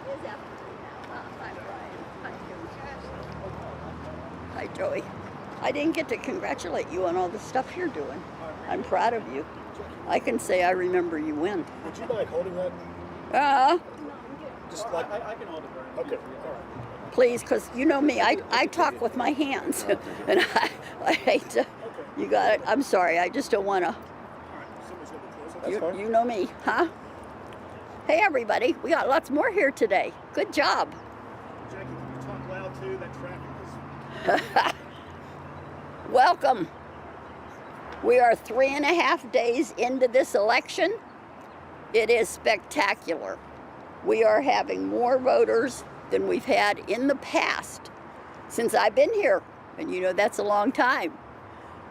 is afternoon now. Hi, Brian. Hi, Joey. I didn't get to congratulate you on all the stuff you're doing. I'm proud of you. I can say I remember you win. Would you mind holding that? Just like I can hold it. Okay. All right. Please, because you know me, I talk with my hands, and I hate to. You got it. I'm sorry. I just don't want to. You know me, huh? Hey, everybody. We got lots more here today. Good job. Jackie, can you talk loud too? That traffic is. Welcome. We are 3.5 days into this election. It is spectacular. We are having more voters than we've had in the past since I've been here. And you know, that's a long time.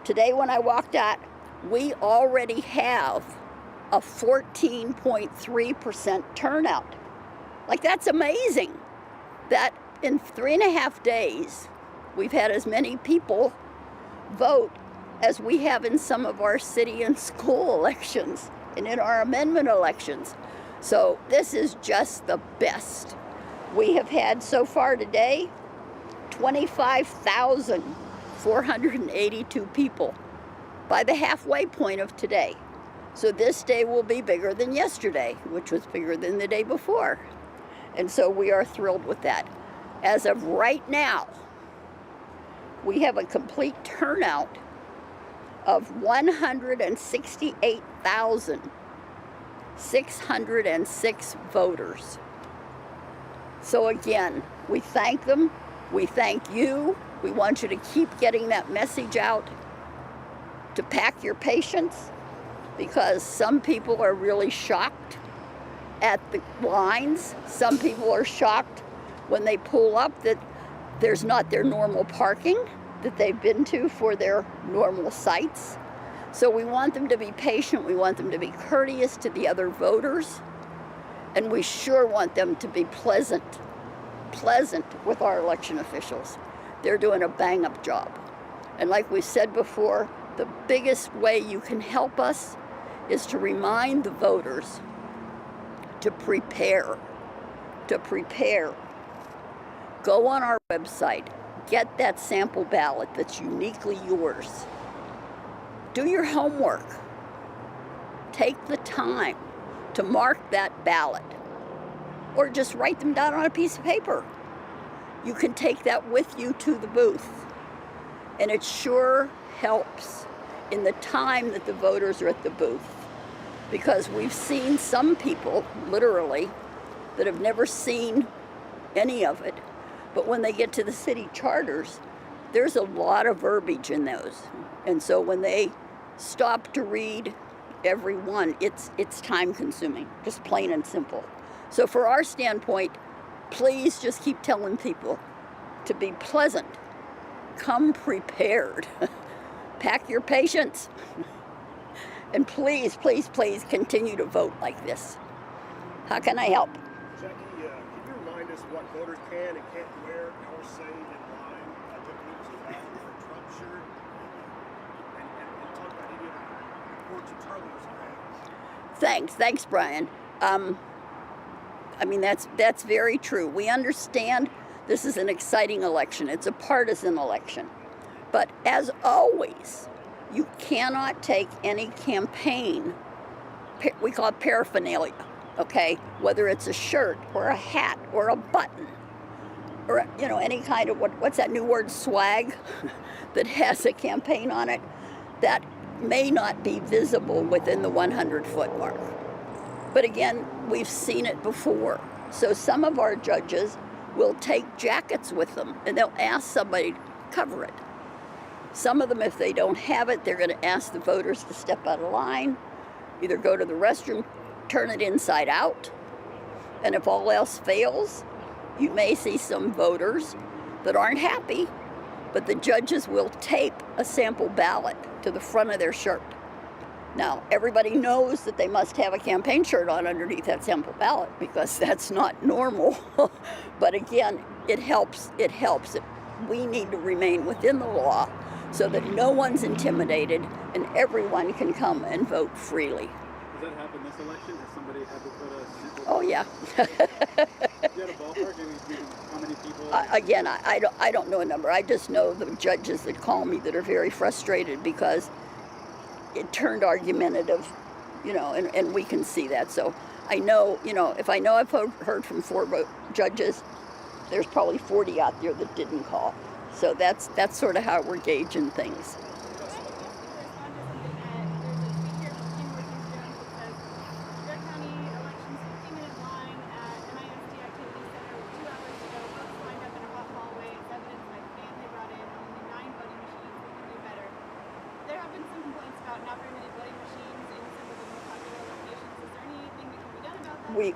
Today when I walked out, we already have a 14.3% turnout. Like, that's amazing. That in 3.5 days, we've had as many people vote as we have in some of our city and school elections and in our amendment elections. So this is just the best. We have had so far today 25,482 people by the halfway point of today. So this day will be bigger than yesterday, which was bigger than the day before. And so we are thrilled with that. As of right now, we have a complete turnout of 168,606 voters. So again, we thank them. We thank you. We want you to keep getting that message out to pack your patience, because some people are really shocked at the lines. Some people are shocked when they pull up that there's not their normal parking that they've been to for their normal sites. So we want them to be patient. We want them to be courteous to the other voters. And we sure want them to be pleasant with our election officials. They're doing a bang-up job. And like we said before, the biggest way you can help us is to remind the voters to prepare. Go on our website, get that sample ballot that's uniquely yours. Do your homework. Take the time to mark that ballot, or just write them down on a piece of paper. You can take that with you to the booth, and it sure helps in the time that the voters are at the booth, because we've seen some people, literally, that have never seen any of it, but when they get to the city charters, there's a lot of verbiage in those. And so when they stop to read every one, it's time consuming, just plain and simple. So for our standpoint, please just keep telling people to be pleasant. Come prepared. Pack your patience. And please, please, please continue to vote like this. How can I help? Jackie, can you remind us what voters can and can't wear or say in line? I took it was a Trump shirt and talk about any of the reports of turtles around. Thanks, Brian. I mean, that's very true. We understand this is an exciting election. It's a partisan election. But as always, you cannot take any campaign, we call it paraphernalia, okay? Whether it's a shirt or a hat or a button or, you know, any kind of, what's that new word, swag, that has a campaign on it, that may not be visible within the 100-foot mark. But again, we've seen it before. So some of our judges will take jackets with them, and they'll ask somebody to cover it. Some of them, if they don't have it, they're going to ask the voters to step out of line, either go to the restroom, turn it inside out, and if all else fails, you may see some voters that aren't happy, but the judges will tape a sample ballot to the front of their shirt. Now, everybody knows that they must have a campaign shirt on underneath that sample ballot, because that's not normal. But again, it helps. We need to remain within the law so that no one's intimidated and everyone can come and vote freely. Does that happen this election? Has somebody had to put a sample? Oh, yeah. you had a ballpark? How many people? Again, I don't know a number. I just know the judges that call me that are very frustrated because it turned argumentative, and we can see that. So I know, if I know I've heard from 4 judges, there's probably 40 out there that didn't call. So that's sort of how we're gauging things.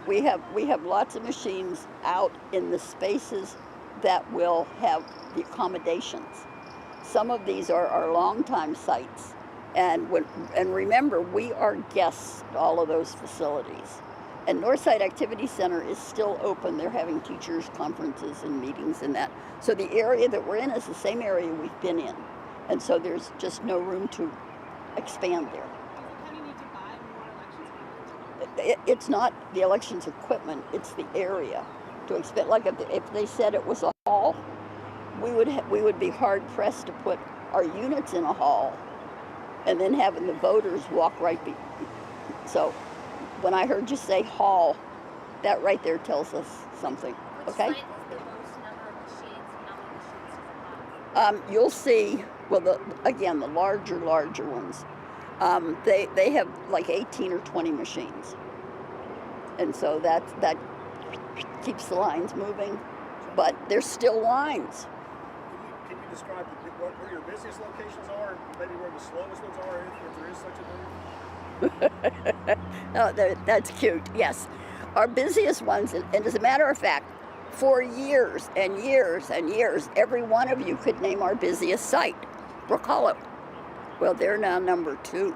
We have lots of machines out in the spaces that will have the accommodations. Some of these are our longtime sites, and remember, we are guests at all of those facilities. And Northside Activity Center is still open. They're having teachers' conferences and meetings and that. So the area that we're in is the same area we've been in, and so there's just no room to expand there. It's not the elections equipment, it's the area to expand. Like if they said it was a hall, we would be hard pressed to put our units in a hall and then having the voters walk right so when I heard you say hall, that right there tells us something. Okay? Which site is the most number of machines and how many machines do you have? You'll see, well, the larger ones, they have like 18 or 20 machines. And so that keeps the lines moving, but there's still lines. Can you describe where your busiest locations are, and maybe where the slowest ones are, if there is such a thing? Oh, that's cute, yes. Our busiest ones, and as a matter of fact, for years and years and years, every one of you could name our busiest site, Brook Hollow. Well, they're now number 2.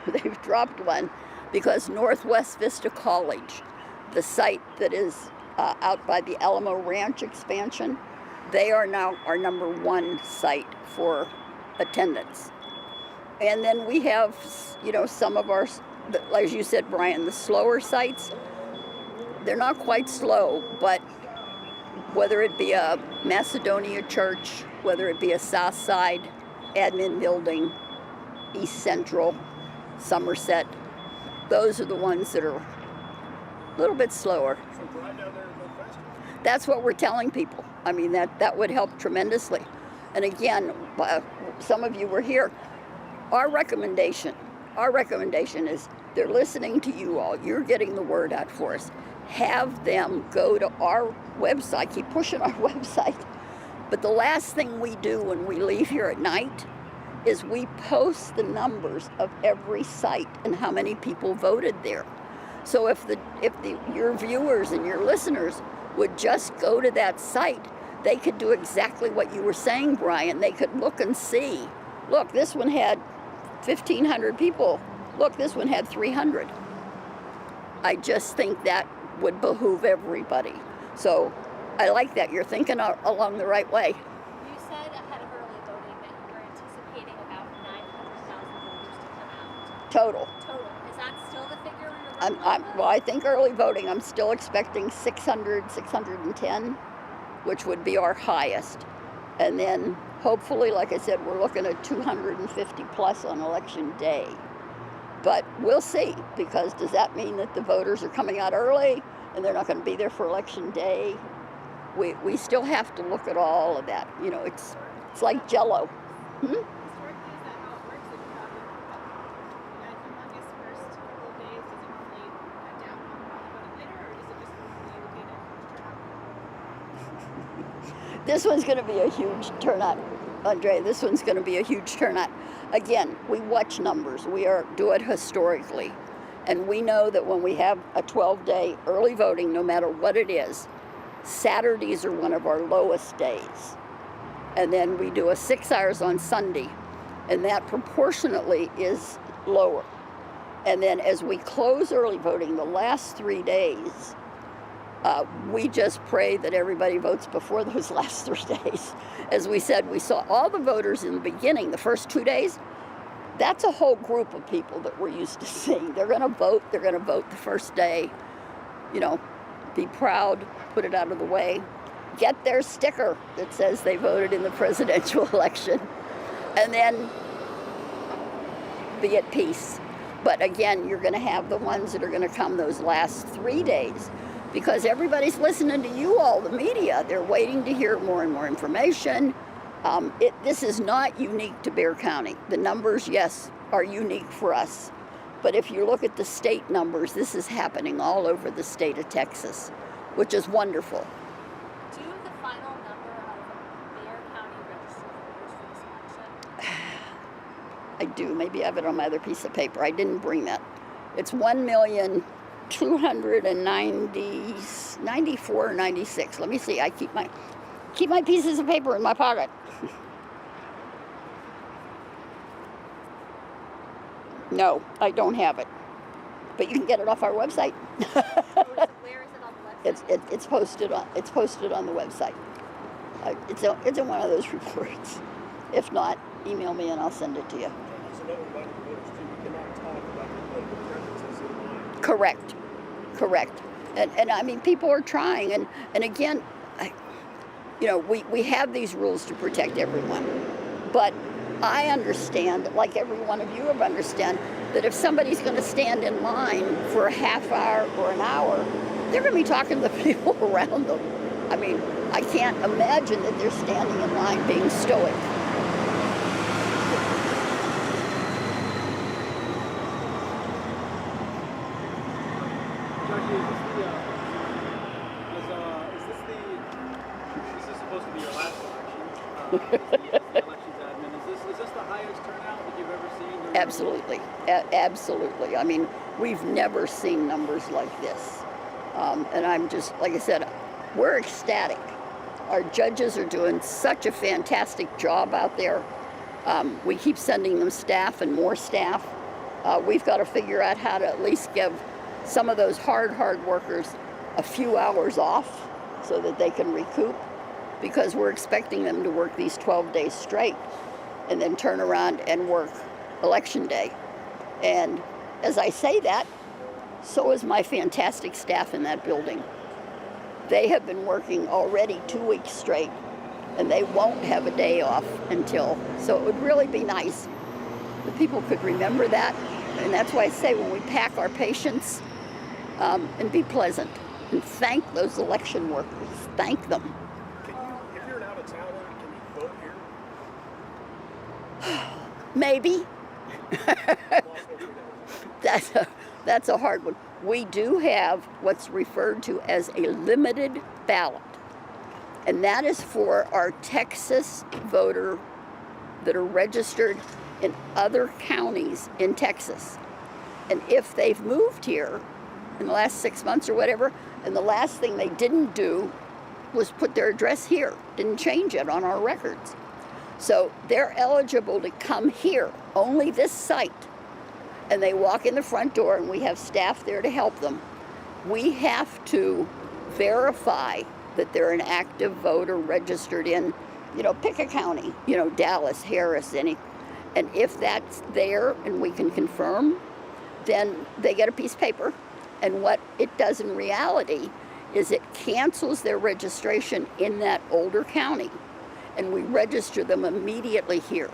They've dropped one because Northwest Vista College, the site that is out by the Alamo Ranch expansion, they are now our number 1 site for attendance. And then we have, some of our, as you said, Brian, the slower sites. They're not quite slow, but whether it be a Macedonia church, whether it be a South Side admin building, East Central, Somerset, those are the ones that are a little bit slower. So drive down there and go faster. That's what we're telling people. I mean, that would help tremendously. And again, some of you were here. Our recommendation is they're listening to you all. You're getting the word out for us. Have them go to our website. Keep pushing our website. But the last thing we do when we leave here at night is we post the numbers of every site and how many people voted there. So if your viewers and your listeners would just go to that site, they could do exactly what you were saying, Brian. They could look and see. Look, this one had 1,500 people. Look, this one had 300. I just think that would behoove everybody. So I like that. You're thinking along the right way. You said ahead of early voting that you were anticipating about 900,000 voters to come out. Total. Total. Is that still the figure you're working with? Well, I think early voting, I'm still expecting 600, 610, which would be our highest. And then hopefully, like I said, we're looking at 250 plus on election day. But we'll see, because does that mean that the voters are coming out early and they're not going to be there for election day? We still have to look at all of that. It's like Jell-O. Historically, is that how it works? If you have a humongous first couple of days, does it normally cut down on voting later, or does it just normally get a turnout? This one's going to be a huge turnout, Andre. This one's going to be a huge turnout. Again, we watch numbers. Do it historically. And we know that when we have a 12-day early voting, no matter what it is, Saturdays are one of our lowest days. And then we do a 6 hours on Sunday, and that proportionately is lower. And then as we close early voting, the last 3 days, we just pray that everybody votes before those last 3 days. As we said, we saw all the voters in the beginning, the first 2 days. That's a whole group of people that we're used to seeing. They're going to vote the first day, be proud, put it out of the way, get their sticker that says they voted in the presidential election, and then be at peace. But again, you're going to have the ones that are going to come those last 3 days, because everybody's listening to you all, the media. They're waiting to hear more and more information. This is not unique to Bexar County. The numbers, yes, are unique for us. But if you look at the state numbers, this is happening all over the state of Texas, which is wonderful. Do you have the final number of Bexar County registered voters for this election? I do. Maybe I have it on my other piece of paper. I didn't bring that. It's 1,294,096. or 96. Let me see. I keep my pieces of paper in my pocket. No, I don't have it. But you can get it off our website. Where is it on the website? It's posted on the website. It's in one of those reports. If not, email me and I'll send it to you. There's another reminder to voters too. We cannot talk about their political preferences in line. Correct. And I mean, people are trying. And again, we have these rules to protect everyone. But I understand, like every one of you have understand, that if somebody's going to stand in line for a half hour or an hour, they're going to be talking to the people around them. I mean, I can't imagine that they're standing in line being stoic. Jackie, this is supposed to be your last election, elections admin. Is this the highest turnout that you've ever seen? Absolutely. Absolutely. I mean, we've never seen numbers like this. And I'm just, like I said, we're ecstatic. Our judges are doing such a fantastic job out there. We keep sending them staff and more staff. We've got to figure out how to at least give some of those hard workers a few hours off so that they can recoup, because we're expecting them to work these 12 days straight and then turn around and work election day. And as I say that, so is my fantastic staff in that building. They have been working already 2 weeks straight, and they won't have a day off until, so it would really be nice if people could remember that. And that's why I say, when we pack our patience, and be pleasant, and thank those election workers. Thank them. If you're an out-of-towner, can you vote here? Maybe. That's a hard one. We do have what's referred to as a limited ballot, and that is for our Texas voter that are registered in other counties in Texas. And if they've moved here in the last 6 months or whatever, and the last thing they didn't do was put their address here, didn't change it on our records. So they're eligible to come here, only this site. And they walk in the front door, and we have staff there to help them. We have to verify that they're an active voter registered in, pick a county, Dallas, Harris, any. And if that's there and we can confirm, then they get a piece of paper. And what it does in reality is it cancels their registration in that older county, and we register them immediately here.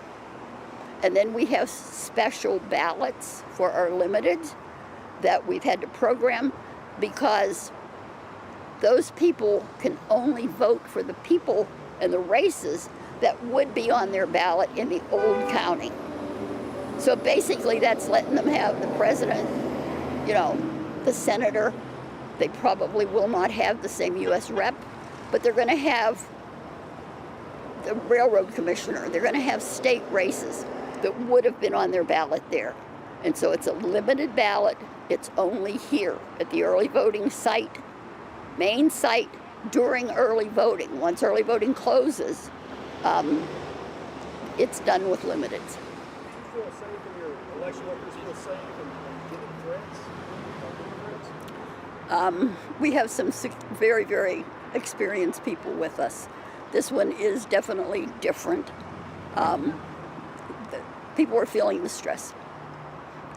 And then we have special ballots for our limited that we've had to program, because those people can only vote for the people and the races that would be on their ballot in the old county. So basically that's letting them have the president, the senator. They probably will not have the same U.S. rep, but they're going to have the railroad commissioner. They're going to have state races that would have been on their ballot there. And so it's a limited ballot. It's only here at the early voting site, main site, during early voting. Once early voting closes, it's done with limited. Do you feel safe, and your election workers feel safe and getting threats? We have some very, very experienced people with us. This one is definitely different. People are feeling the stress.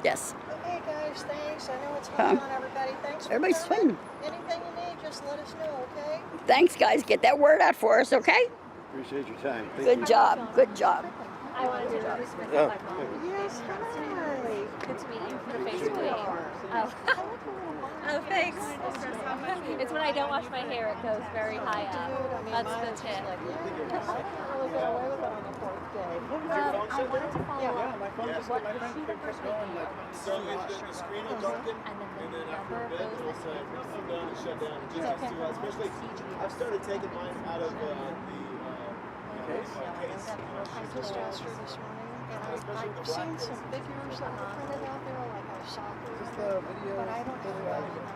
Yes. Okay, guys, thanks. I know it's Huh. hard on everybody. Thanks for Everybody's coming. swimming. Anything you need, just let us know, okay? Thanks, guys. Get that word out for us, okay? Appreciate your time. Thank Good you. job. Good job. I wanted to introduce myself. Oh. I'm Molly. Yes, hi. Good to meet you for the Good face to to meet face. you. Oh. Oh, thanks. It's when I don't wash my hair, it goes very high up. That's the tip. I can't really get away with it on the fourth day. I wanted to follow Yeah, up. my phone just What my is friend she the kept person going that like you So the screen will darken, and then and the then after number a bit, goes it'll say I'm done and shut down. It just has to, especially, I've started taking mine out of the case. I just asked her this morning, and I've seen some figures that were printed out there, like I saw her, Is this the video? but I don't have